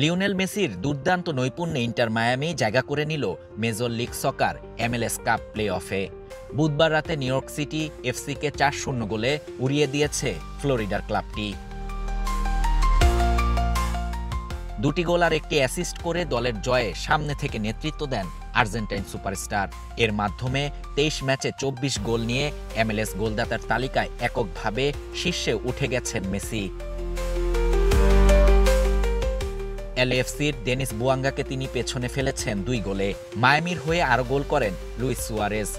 Lionel মেসির দুর্দান্ত নৈপুণ্যে inter Miami জায়গা করে নিল মেজর লিগ সকার MLS কাপ প্লে অফে। বুধবার রাতে নিউ ইয়র্ক সিটি এফসিকে ৪-০ গোলে উড়িয়ে দিয়েছে ফ্লোরিডার ক্লাবটি। দুটি গোল আর একটি অ্যাসিস্ট করে দলের জয়ে সামনে থেকে নেতৃত্ব দেন আর্জেন্টাইন সুপারস্টার। এর মাধ্যমে ২৩ ম্যাচে ২৪ গোল নিয়ে MLS গোলদাতার তালিকায় এককভাবে শীর্ষে উঠে গেছেন মেসি। LAFC'র ডেনিস বুয়াঙ্গাকে তিনি পেছনে ফেলেছেন ২ গোলে। মায়ামির হয়ে আরও গোল করেন লুইস সুয়ারেজ।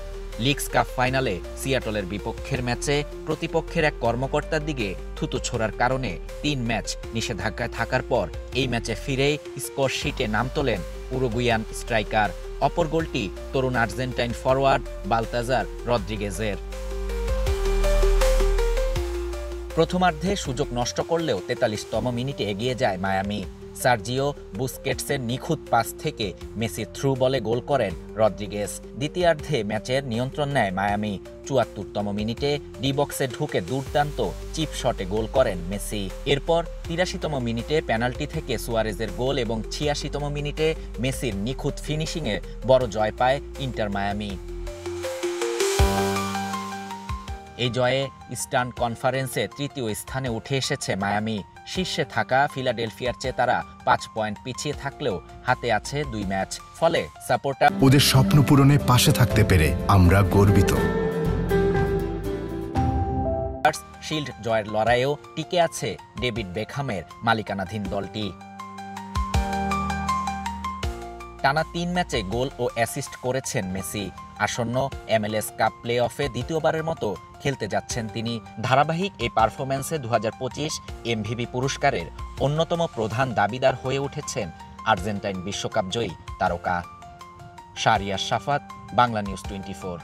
লিগস কাপ ফাইনালে সিয়াটলের বিপক্ষের ম্যাচে প্রতিপক্ষের এক কর্মকর্তার দিকে থুতু ছোড়ার কারণে ৩ ম্যাচ নিষেধাজ্ঞায় থাকার পর এই ম্যাচে ফিরেই স্কোর শিটে নাম তোলেন উরুগুয়ান স্ট্রাইকার। অপর গোলটি তরুণ আর্জেন্টাইন ফরওয়ার্ড বালতাজার রদ্রিগেজের। প্রথমার্ধে সুযোগ নষ্ট করলেও ৪৩তম মিনিটে এগিয়ে যায় মায়ামি। সার্জিও বুস্কেটসের নিখুঁত পাস থেকে মেসি থ্রু বলে গোল করেন রদ্রিগেজ। দ্বিতীয়ার্ধে ম্যাচের নিয়ন্ত্রণ নেয় মায়ামি। ৭৪তম মিনিটে ডি বক্সে ঢুকে দুর্দান্ত চিপ শটে গোল করেন মেসি। এরপর ৮৩তম মিনিটে পেনাল্টি থেকে সুয়ারেজের গোল এবং ৮৬তম মিনিটে মেসির নিখুঁত ফিনিশিংয়ে বড় জয় পায় ইন্টার মায়ামি। এই জয়ে ইস্টার্ন কনফারেন্সে তৃতীয় স্থানে উঠে এসেছে মায়ামি। শীর্ষে থাকা ফিলাডেলফিয়ার চেয়ে তারা ৫ পয়েন্ট পিছিয়ে থাকলেও হাতে আছে ২ ম্যাচ। ফলে সাপোর্টার ওদের স্বপ্ন পূরণে পাশে থাকতে পেরে আমরা গর্বিত। শিল্ড জয়ের লড়াইয়েও টিকে আছে ডেভিড বেকহামের মালিকানাধীন দলটি। টানা ৩ ম্যাচে গোল ও অ্যাসিস্ট করেছেন মেসি। আসন্ন MLS কাপ প্লে অফে দ্বিতীয়বারের মতো খেলতে যাচ্ছেন তিনি। ধারাবাহিক এই পারফরম্যান্সে ২০২৫ MVP পুরস্কারের অন্যতম প্রধান দাবিদার হয়ে উঠেছেন আর্জেন্টাইন বিশ্বকাপ জয়ী তারকা। শাহরিয়ার শাফাত, বাংলা নিউজ 24।